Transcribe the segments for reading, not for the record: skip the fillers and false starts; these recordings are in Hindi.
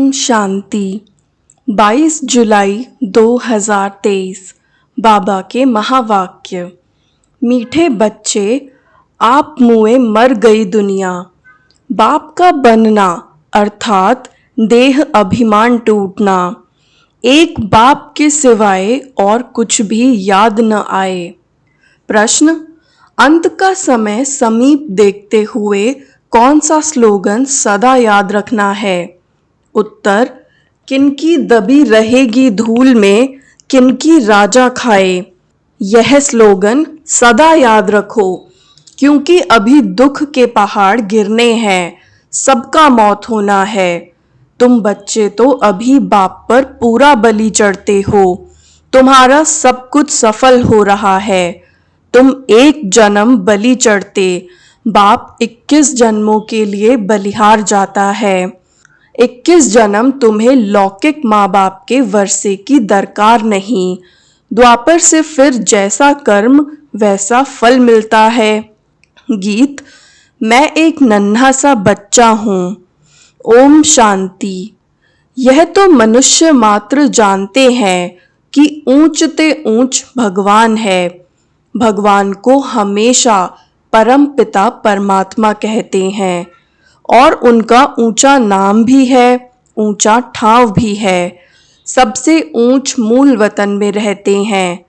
ओम शांति। 22 जुलाई 2023। बाबा के महावाक्य। मीठे बच्चे, आप मुए मर गई दुनिया। बाप का बनना अर्थात देह अभिमान टूटना। एक बाप के सिवाय और कुछ भी याद न आए। प्रश्न: अंत का समय समीप देखते हुए कौन सा स्लोगन सदा याद रखना है? उत्तर: किनकी दबी रहेगी धूल में, किनकी राजा खाए। यह स्लोगन सदा याद रखो, क्योंकि अभी दुख के पहाड़ गिरने हैं, सबका मौत होना है। तुम बच्चे तो अभी बाप पर पूरा बलि चढ़ते हो, तुम्हारा सब कुछ सफल हो रहा है। तुम एक जन्म बलि चढ़ते, बाप 21 जन्मों के लिए बलिहार जाता है। 21 जन्म तुम्हें लौकिक माँ बाप के वर्षे की दरकार नहीं। द्वापर से फिर जैसा कर्म वैसा फल मिलता है। गीत: मैं एक नन्हा सा बच्चा हूँ। ओम शांति। यह तो मनुष्य मात्र जानते हैं कि ऊंच ते ऊंच भगवान है। भगवान को हमेशा परम पिता परमात्मा कहते हैं और उनका ऊंचा नाम भी है, ऊंचा ठाव भी है। सबसे ऊंच मूल वतन में रहते हैं।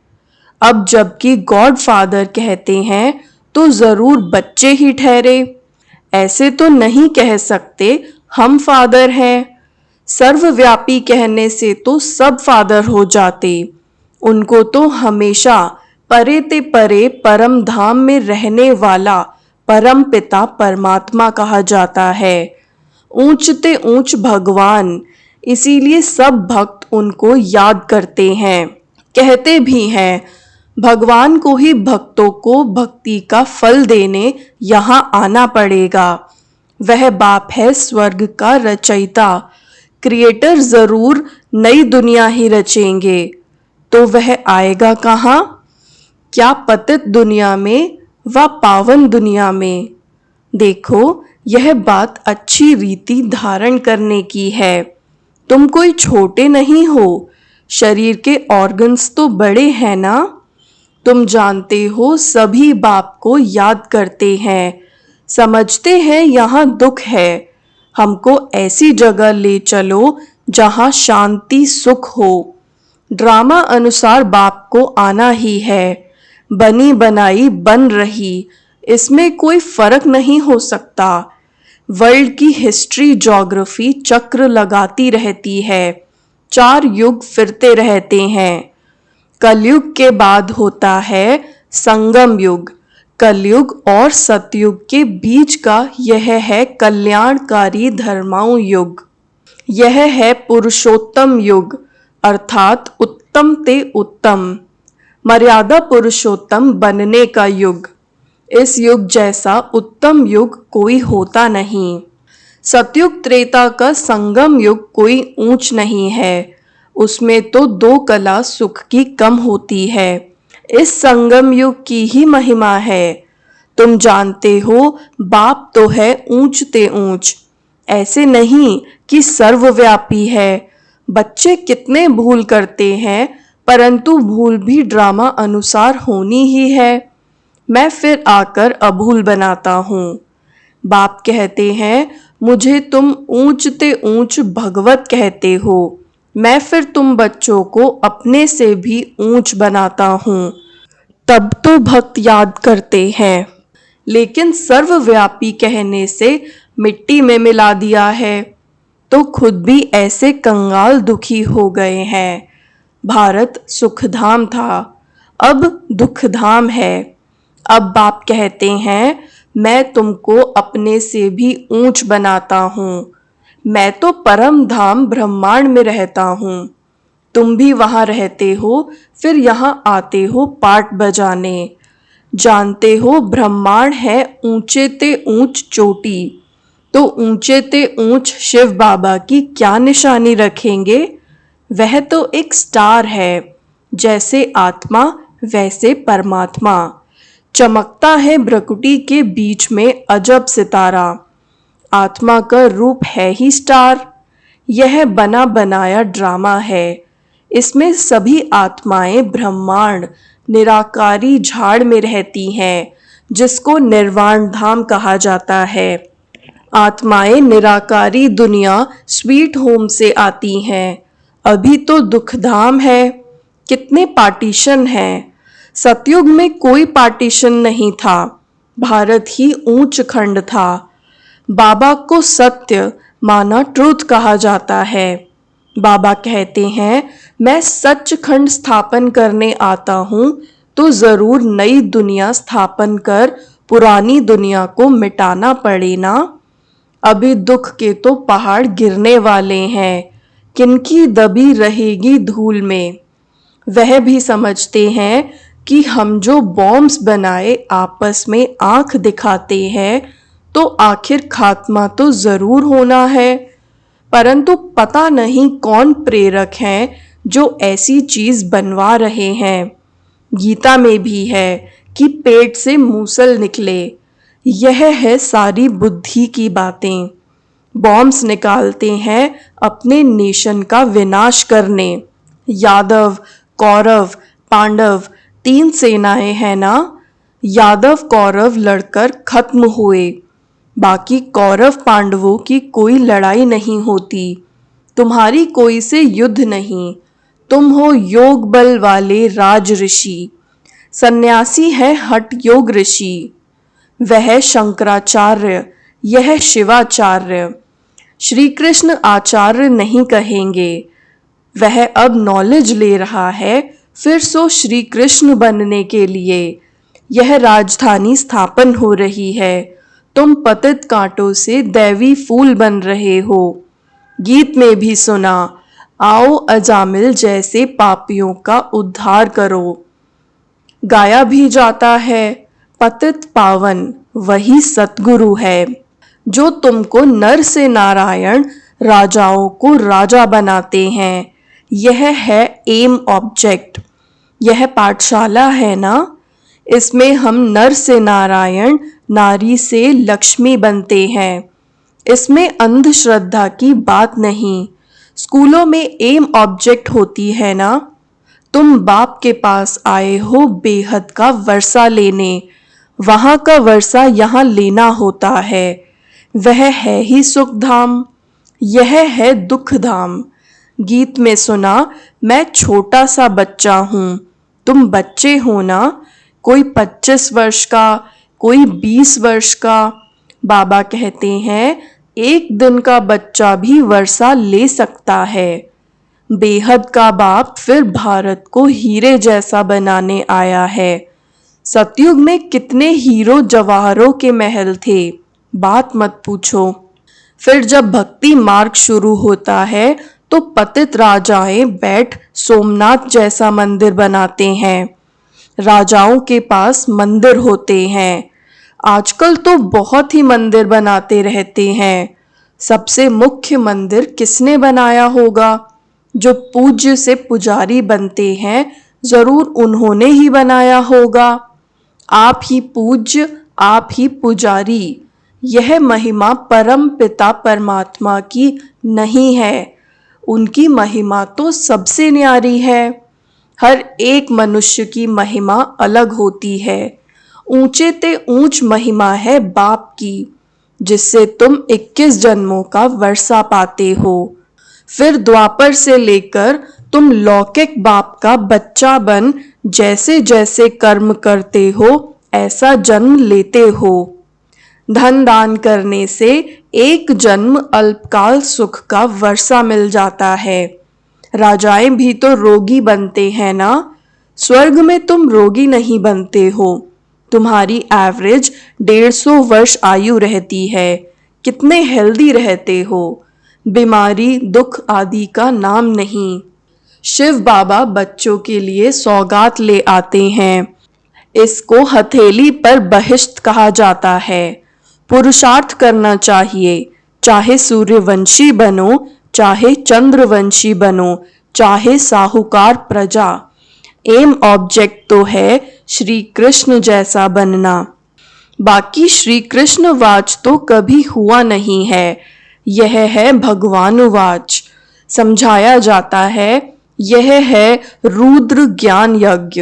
अब जबकि गॉड फादर कहते हैं तो जरूर बच्चे ही ठहरे। ऐसे तो नहीं कह सकते हम फादर हैं। सर्वव्यापी कहने से तो सब फादर हो जाते। उनको तो हमेशा परे ते परे परम धाम में रहने वाला परम पिता परमात्मा कहा जाता है। ऊंच ते ऊंच भगवान, इसीलिए सब भक्त उनको याद करते हैं, कहते भी हैं। भगवान को ही भक्तों को भक्ति का फल देने यहाँ आना पड़ेगा। वह बाप है स्वर्ग का रचयिता। क्रिएटर जरूर नई दुनिया ही रचेंगे, तो वह आएगा कहाँ? क्या पतित दुनिया में व पावन दुनिया में? देखो, यह बात अच्छी रीति धारण करने की है। तुम कोई छोटे नहीं हो, शरीर के ऑर्गन्स तो बड़े हैं ना। तुम जानते हो सभी बाप को याद करते हैं, समझते हैं यहाँ दुख है। हमको ऐसी जगह ले चलो जहाँ शांति सुख हो। ड्रामा अनुसार बाप को आना ही है। बनी बनाई बन रही, इसमें कोई फर्क नहीं हो सकता। वर्ल्ड की हिस्ट्री ज्योग्राफी चक्र लगाती रहती है। 4 युग फिरते रहते हैं। कलयुग के बाद होता है संगम युग। कलयुग और सतयुग के बीच का यह है कल्याणकारी धर्माऊ युग। यह है पुरुषोत्तम युग, अर्थात उत्तम ते उत्तम, मर्यादा पुरुषोत्तम बनने का युग। इस युग जैसा उत्तम युग कोई होता नहीं। सतयुग त्रेता का संगम युग कोई ऊंच नहीं है। उसमें तो 2 कला सुख की कम होती है। इस संगम युग की ही महिमा है। तुम जानते हो बाप तो है ऊंच ते ऊंच, ऐसे नहीं कि सर्वव्यापी है। बच्चे कितने भूल करते हैं, परंतु भूल भी ड्रामा अनुसार होनी ही है। मैं फिर आकर अभूल बनाता हूँ। बाप कहते हैं, मुझे तुम ऊंच ते ऊंच भगवत कहते हो। मैं फिर तुम बच्चों को अपने से भी ऊंच बनाता हूँ। तब तो भक्त याद करते हैं, लेकिन सर्वव्यापी कहने से मिट्टी में मिला दिया है, तो खुद भी ऐसे कंगाल दुखी हो गए हैं। भारत सुखधाम था, अब दुखधाम है। अब बाप कहते हैं, मैं तुमको अपने से भी ऊंच बनाता हूँ। मैं तो परम धाम ब्रह्मांड में रहता हूँ। तुम भी वहाँ रहते हो, फिर यहाँ आते हो पाठ बजाने। जानते हो ब्रह्मांड है ऊंचे ते ऊंच चोटी, तो ऊंचे ते ऊंच शिव बाबा की क्या निशानी रखेंगे? वह तो एक स्टार है, जैसे आत्मा वैसे परमात्मा। चमकता है भ्रकुटी के बीच में अजब सितारा। आत्मा का रूप है ही स्टार। यह बना बनाया ड्रामा है। इसमें सभी आत्माएं ब्रह्मांड निराकारी झाड़ में रहती हैं, जिसको निर्वाण धाम कहा जाता है। आत्माएं निराकारी दुनिया स्वीट होम से आती हैं। अभी तो दुखधाम है। कितने पार्टीशन हैं। सतयुग में कोई पार्टीशन नहीं था। भारत ही ऊंच खंड था। बाबा को सत्य माना ट्रुथ कहा जाता है। बाबा कहते हैं, मैं सचखंड स्थापन करने आता हूँ तो जरूर नई दुनिया स्थापन कर पुरानी दुनिया को मिटाना पड़े ना। अभी दुख के तो पहाड़ गिरने वाले हैं। किनकी दबी रहेगी धूल में। वह भी समझते हैं कि हम जो बॉम्ब्स बनाए आपस में आंख दिखाते हैं तो आखिर खात्मा तो जरूर होना है। परंतु पता नहीं कौन प्रेरक हैं जो ऐसी चीज बनवा रहे हैं। गीता में भी है कि पेट से मूसल निकले। यह है सारी बुद्धि की बातें। बॉम्ब्स निकालते हैं अपने नेशन का विनाश करने। यादव, कौरव, पांडव 3 सेनाएं हैं ना। यादव कौरव लड़कर खत्म हुए। बाकी कौरव पांडवों की कोई लड़ाई नहीं होती। तुम्हारी कोई से युद्ध नहीं। तुम हो योग बल वाले राज ऋषि। सन्यासी है हठ योग ऋषि। वह शंकराचार्य, यह शिवाचार्य। श्री कृष्ण आचार्य नहीं कहेंगे। वह अब नॉलेज ले रहा है फिर सो श्री कृष्ण बनने के लिए। यह राजधानी स्थापन हो रही है। तुम पतित कांटों से दैवी फूल बन रहे हो। गीत में भी सुना, आओ अजामिल जैसे पापियों का उद्धार करो। गाया भी जाता है, पतित पावन वही सतगुरु है, जो तुमको नर से नारायण राजाओं को राजा बनाते हैं। यह है एम ऑब्जेक्ट। यह पाठशाला है ना। इसमें हम नर से नारायण, नारी से लक्ष्मी बनते हैं। इसमें अंधश्रद्धा की बात नहीं। स्कूलों में एम ऑब्जेक्ट होती है ना। तुम बाप के पास आए हो बेहद का वर्षा लेने। वहां का वर्षा यहाँ लेना होता है। वह है ही सुख धाम। यह है दुख धाम। गीत में सुना, मैं छोटा सा बच्चा हूँ। तुम बच्चे हो ना। कोई 25 वर्ष का, कोई 20 वर्ष का। बाबा कहते हैं, एक दिन का बच्चा भी वर्षा ले सकता है। बेहद का बाप फिर भारत को हीरे जैसा बनाने आया है। सतयुग में कितने हीरो जवाहरों के महल थे, बात मत पूछो। फिर जब भक्ति मार्ग शुरू होता है तो पतित राजाएं बैठ सोमनाथ जैसा मंदिर बनाते हैं। राजाओं के पास मंदिर होते हैं। आजकल तो बहुत ही मंदिर बनाते रहते हैं। सबसे मुख्य मंदिर किसने बनाया होगा? जो पूज्य से पुजारी बनते हैं, जरूर उन्होंने ही बनाया होगा। आप ही पूज्य, आप ही पुजारी। यह महिमा परम पिता परमात्मा की नहीं है। उनकी महिमा तो सबसे न्यारी है। हर एक मनुष्य की महिमा अलग होती है। ऊंचे ते ऊंच महिमा है बाप की, जिससे तुम 21 जन्मों का वर्षा पाते हो। फिर द्वापर से लेकर तुम लौकिक बाप का बच्चा बन जैसे जैसे कर्म करते हो ऐसा जन्म लेते हो। धन दान करने से एक जन्म अल्पकाल सुख का वर्षा मिल जाता है। राजाएं भी तो रोगी बनते हैं ना। स्वर्ग में तुम रोगी नहीं बनते हो। तुम्हारी एवरेज 150 वर्ष आयु रहती है। कितने हेल्दी रहते हो। बीमारी दुख आदि का नाम नहीं। शिव बाबा बच्चों के लिए सौगात ले आते हैं। इसको हथेली पर बहिष्ट कहा जाता है। पुरुषार्थ करना चाहिए, चाहे सूर्यवंशी बनो, चाहे चंद्रवंशी बनो, चाहे साहूकार प्रजा। एम ऑब्जेक्ट तो है श्री कृष्ण जैसा बनना। बाकी श्री कृष्ण वाच तो कभी हुआ नहीं है। यह है भगवानुवाच। समझाया जाता है, यह है रुद्र ज्ञान यज्ञ।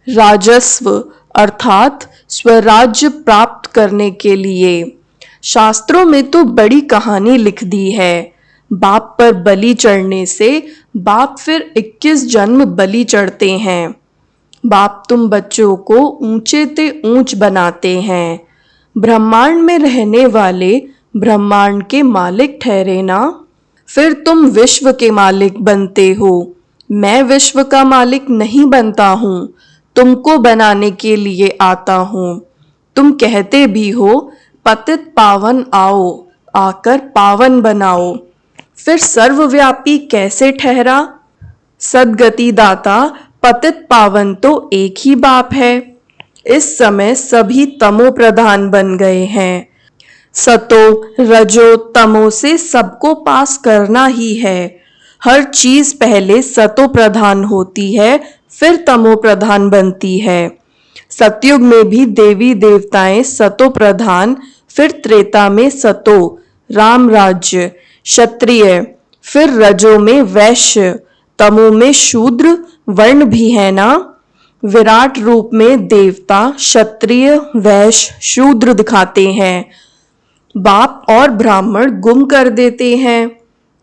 राजस्व अर्थात स्वराज्य प्राप्त करने के लिए। शास्त्रों में तो बड़ी कहानी लिख दी है। बाप पर बलि चढ़ने से बाप फिर 21 जन्म बलि चढ़ते हैं। बाप तुम बच्चों को ऊंचे ते ऊंच बनाते हैं। ब्रह्मांड में रहने वाले ब्रह्मांड के मालिक ठहरे ना। फिर तुम विश्व के मालिक बनते हो। मैं विश्व का मालिक नहीं बनता हूँ, तुमको बनाने के लिए आता हूँ। तुम कहते भी हो पतित पावन आओ, आकर पावन बनाओ। फिर सर्वव्यापी कैसे ठहरा? सदगति दाता पतित पावन तो एक ही बाप है। इस समय सभी तमो प्रधान बन गए हैं। सतो रजो तमो से सबको पास करना ही है। हर चीज पहले सतो प्रधान होती है, फिर तमो प्रधान बनती है। सतयुग में भी देवी देवताएं सतो प्रधान, फिर त्रेता में सतो राम राज्य क्षत्रिय, फिर रजो में वैश्य, तमो में शूद्र वर्ण भी है ना। विराट रूप में देवता क्षत्रिय वैश्य शूद्र दिखाते हैं। बाप और ब्राह्मण गुम कर देते हैं।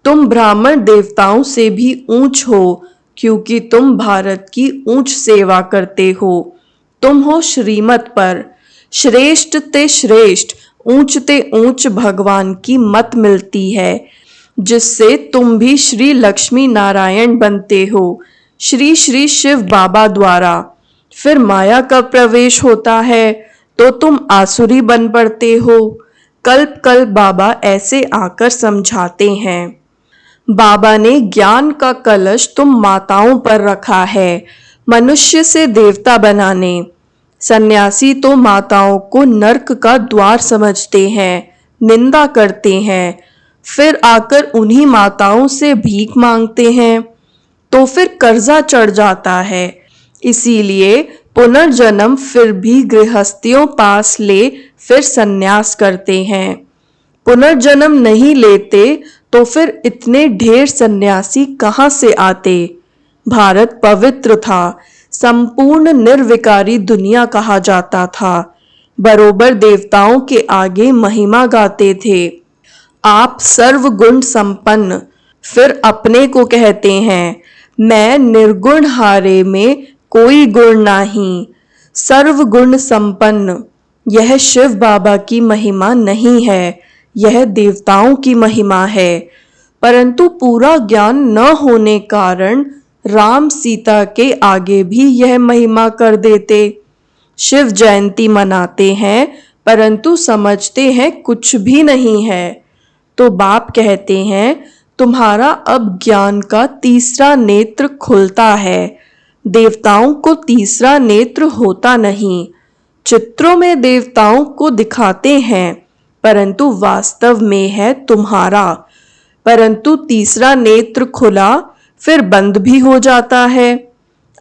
तुम ब्राह्मण देवताओं से भी ऊंच हो, क्योंकि तुम भारत की ऊंच सेवा करते हो। तुम हो श्रीमत पर। श्रेष्ठ ते श्रेष्ठ, ऊंच ते ऊंच भगवान की मत मिलती है, जिससे तुम भी श्री लक्ष्मी नारायण बनते हो, श्री श्री शिव बाबा द्वारा। फिर माया का प्रवेश होता है तो तुम आसुरी बन पड़ते हो। कल्प कल्प बाबा ऐसे आकर समझाते हैं। बाबा ने ज्ञान का कलश तुम माताओं पर रखा है, मनुष्य से देवता बनाने। सन्यासी तो माताओं को नर्क का द्वार समझते हैं, निंदा करते हैं, फिर आकर उन्हीं माताओं से भीख मांगते हैं, तो फिर कर्जा चढ़ जाता है। इसीलिए पुनर्जन्म फिर भी गृहस्थियों पास ले फिर सन्यास करते हैं। पुनर्जन्म नहीं लेते तो फिर इतने ढेर सन्यासी कहाँ से आते। भारत पवित्र था, संपूर्ण निर्विकारी दुनिया कहा जाता था। बरोबर देवताओं के आगे महिमा गाते थे। आप सर्वगुण संपन्न, फिर अपने को कहते हैं मैं निर्गुण हारे में कोई गुण नहीं, सर्वगुण संपन्न। यह शिव बाबा की महिमा नहीं है, यह देवताओं की महिमा है। परंतु पूरा ज्ञान न होने कारण राम सीता के आगे भी यह महिमा कर देते। शिव जयंती मनाते हैं, परंतु समझते हैं कुछ भी नहीं है। तो बाप कहते हैं तुम्हारा अब ज्ञान का तीसरा नेत्र खुलता है। देवताओं को तीसरा नेत्र होता नहीं। चित्रों में देवताओं को दिखाते हैं, परंतु वास्तव में है तुम्हारा। परंतु तीसरा नेत्र खुला फिर बंद भी हो जाता है।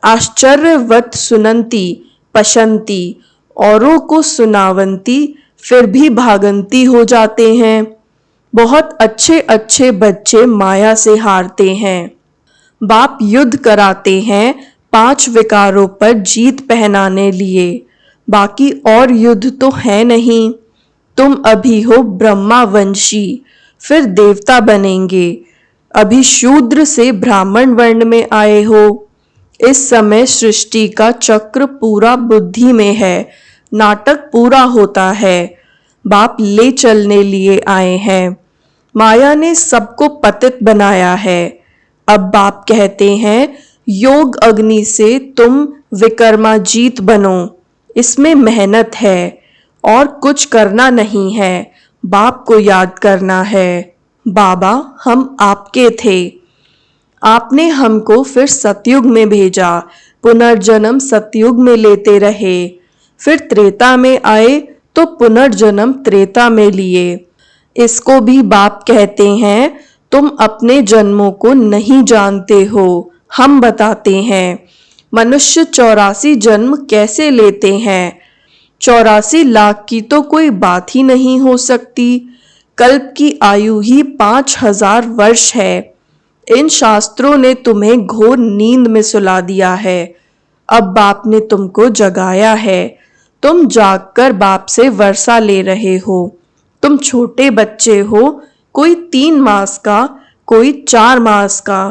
आश्चर्यवत सुनंती पशंती, औरों को सुनावंती, फिर भी भागंती हो जाते हैं। बहुत अच्छे अच्छे बच्चे माया से हारते हैं। बाप युद्ध कराते हैं 5 विकारों पर जीत पहनाने लिए, बाकी और युद्ध तो है नहीं। तुम अभी हो ब्रह्मा वंशी, फिर देवता बनेंगे। अभी शूद्र से ब्राह्मण वर्ण में आए हो। इस समय सृष्टि का चक्र पूरा बुद्धि में है, नाटक पूरा होता है। बाप ले चलने लिए आए हैं। माया ने सबको पतित बनाया है। अब बाप कहते हैं योग अग्नि से तुम विकर्माजीत बनो। इसमें मेहनत है और कुछ करना नहीं है, बाप को याद करना है। बाबा हम आपके थे, आपने हमको फिर सतयुग में भेजा, पुनर्जन्म सतयुग में लेते रहे, फिर त्रेता में आए तो पुनर्जन्म त्रेता में लिए। इसको भी बाप कहते हैं तुम अपने जन्मों को नहीं जानते हो, हम बताते हैं। मनुष्य 84 जन्म कैसे लेते हैं? 84 लाख की तो कोई बात ही नहीं हो सकती। कल्प की आयु ही 5000 वर्ष है। इन शास्त्रों ने तुम्हें घोर नींद में सुला दिया है। अब बाप ने तुमको जगाया है। तुम जागकर बाप से वर्षा ले रहे हो। तुम छोटे बच्चे हो, कोई 3 मास का, कोई 4 मास का।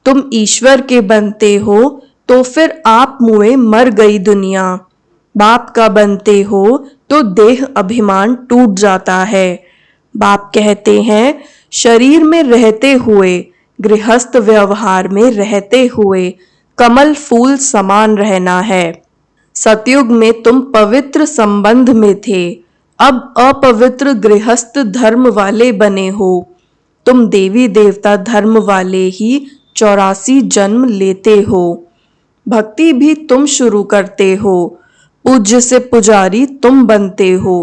तुम ईश्वर के बनते हो तो फिर आप मुए मर गई दुनिया। बाप का बनते हो तो देह अभिमान टूट जाता है। बाप कहते हैं, शरीर में रहते हुए, गृहस्थ व्यवहार में रहते हुए कमल फूल समान रहना है। सतयुग में तुम पवित्र संबंध में थे, अब अपवित्र गृहस्थ धर्म वाले बने हो। तुम देवी देवता धर्म वाले ही 84 जन्म लेते हो। भक्ति भी तुम शुरू करते हो, पूज्य से पुजारी तुम बनते हो।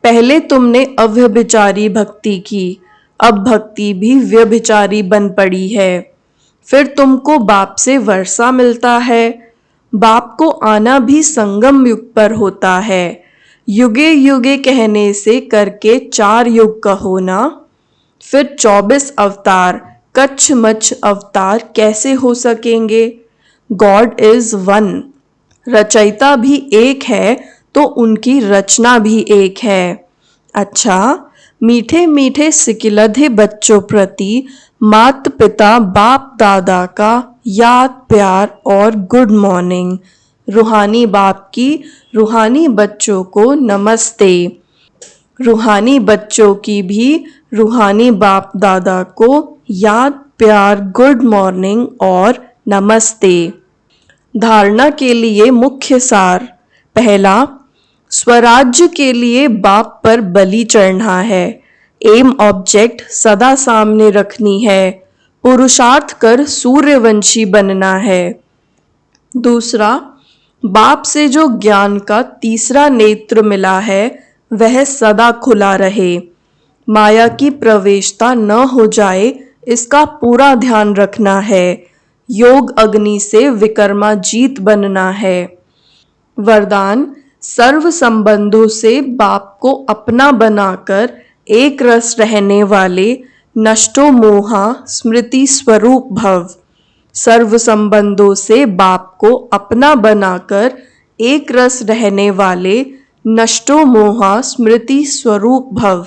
पहले तुमने अव्यभिचारी भक्ति की, अब भक्ति भी व्यभिचारी बन पड़ी है। फिर तुमको बाप से वर्षा मिलता है। बाप को आना भी संगम युग पर होता है। युगे युगे कहने से करके 4 युग कहो ना। फिर 24 अवतार, कच्छ मच्छ अवतार कैसे हो सकेंगे? God is one. रचयिता भी एक है तो उनकी रचना भी एक है। अच्छा, मीठे मीठे सिकिलधे बच्चों प्रति मात पिता बाप दादा का याद प्यार और गुड मॉर्निंग। रूहानी बाप की रूहानी बच्चों को नमस्ते। रूहानी बच्चों की भी रूहानी बाप दादा को याद प्यार गुड मॉर्निंग और नमस्ते। धारणा के लिए मुख्य सार। पहला, स्वराज्य के लिए बाप पर बलि चढ़ना है। एम ऑब्जेक्ट सदा सामने रखनी है। पुरुषार्थ कर सूर्यवंशी बनना है। दूसरा, बाप से जो ज्ञान का तीसरा नेत्र मिला है वह सदा खुला रहे। माया की प्रवेशता न हो जाए, इसका पूरा ध्यान रखना है। योग अग्नि से विकर्मा जीत बनना है। वरदान, सर्व संबंधों से बाप को अपना बनाकर एक रस रहने वाले नष्टो मोहा स्मृति स्वरूप भव। सर्व संबंधों से बाप को अपना बनाकर एक रस रहने वाले नष्टो मोहा स्मृति स्वरूप भव।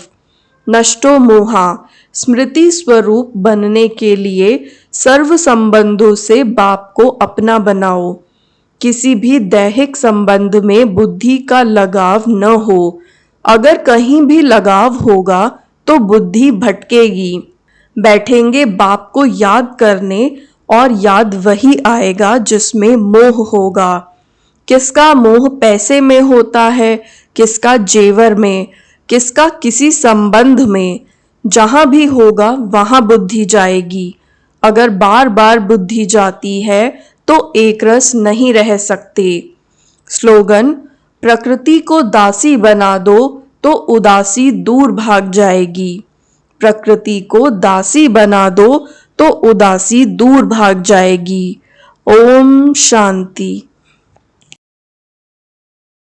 नष्टो मोहा स्मृति स्वरूप बनने के लिए सर्व संबंधों से बाप को अपना बनाओ। किसी भी दैहिक संबंध में बुद्धि का लगाव न हो। अगर कहीं भी लगाव होगा तो बुद्धि भटकेगी। बैठेंगे बाप को याद करने और याद वही आएगा जिसमें मोह होगा। किसका मोह पैसे में होता है, किसका जेवर में, किसका किसी संबंध में। जहां भी होगा वहां बुद्धि जाएगी। अगर बार बार बुद्धि जाती है तो एक रस नहीं रह सकते। स्लोगन, प्रकृति को दासी बना दो तो उदासी दूर भाग जाएगी। प्रकृति को दासी बना दो तो उदासी दूर भाग जाएगी। ओम शांति।